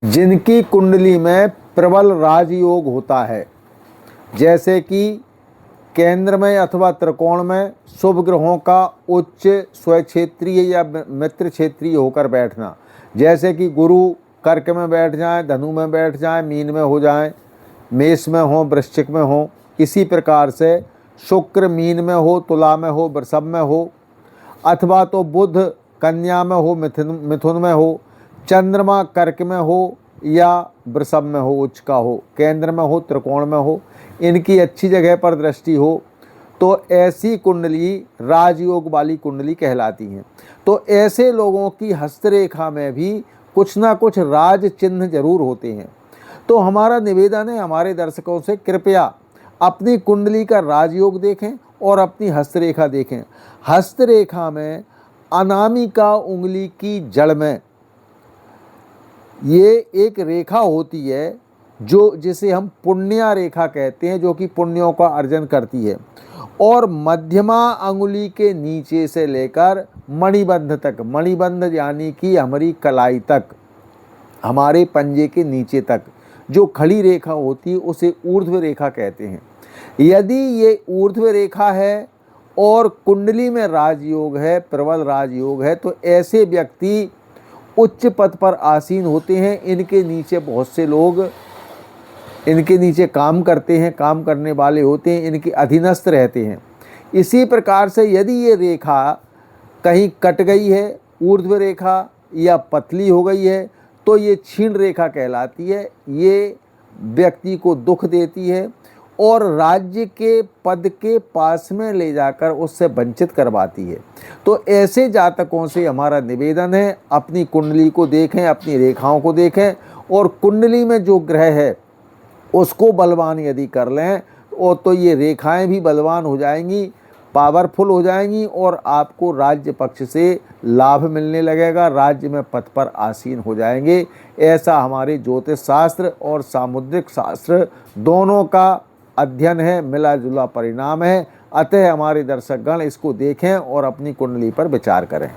जिनकी कुंडली में प्रबल राजयोग होता है, जैसे कि केंद्र में अथवा त्रिकोण में शुभ ग्रहों का उच्च स्वक्षेत्रीय या मित्र क्षेत्रीय होकर बैठना, जैसे कि गुरु कर्क में बैठ जाए, धनु में बैठ जाए, मीन में हो जाए, मेष में हो, वृश्चिक में हो। इसी प्रकार से शुक्र मीन में हो, तुला में हो, वृषभ में हो, अथवा तो बुध कन्या में हो, मिथुन में हो, चंद्रमा कर्क में हो या वृषभ में हो, उच्च का हो, केंद्र में हो, त्रिकोण में हो, इनकी अच्छी जगह पर दृष्टि हो, तो ऐसी कुंडली राजयोग वाली कुंडली कहलाती है। तो ऐसे लोगों की हस्तरेखा में भी कुछ ना कुछ राज चिन्ह जरूर होते हैं। तो हमारा निवेदन है हमारे दर्शकों से, कृपया अपनी कुंडली का राजयोग देखें और अपनी हस्तरेखा देखें। हस्तरेखा में अनामिका उंगली की जड़ में ये एक रेखा होती है जो जिसे हम पुण्या रेखा कहते हैं, जो कि पुण्यों का अर्जन करती है, और मध्यमा अंगुली के नीचे से लेकर मणिबंध तक, मणिबंध यानी कि हमारी कलाई तक, हमारे पंजे के नीचे तक जो खड़ी रेखा होती है उसे ऊर्ध्व रेखा कहते हैं। यदि ये ऊर्ध्व रेखा है और कुंडली में राजयोग है, प्रबल राजयोग है, तो ऐसे व्यक्ति उच्च पद पर आसीन होते हैं। इनके नीचे बहुत से लोग इनके नीचे काम करते हैं, काम करने वाले होते हैं, इनके अधीनस्थ रहते हैं। इसी प्रकार से यदि ये रेखा कहीं कट गई है, ऊर्ध्व रेखा, या पतली हो गई है, तो ये क्षीण रेखा कहलाती है। ये व्यक्ति को दुख देती है और राज्य के पद के पास में ले जाकर उससे वंचित करवाती है। तो ऐसे जातकों से हमारा निवेदन है, अपनी कुंडली को देखें, अपनी रेखाओं को देखें, और कुंडली में जो ग्रह है उसको बलवान यदि कर लें और तो ये रेखाएं भी बलवान हो जाएंगी, पावरफुल हो जाएंगी, और आपको राज्य पक्ष से लाभ मिलने लगेगा, राज्य में पद पर आसीन हो जाएंगे। ऐसा हमारे ज्योतिष शास्त्र और सामुद्रिक शास्त्र दोनों का अध्ययन है, मिला जुला परिणाम है। अतः हमारे दर्शकगण इसको देखें और अपनी कुंडली पर विचार करें।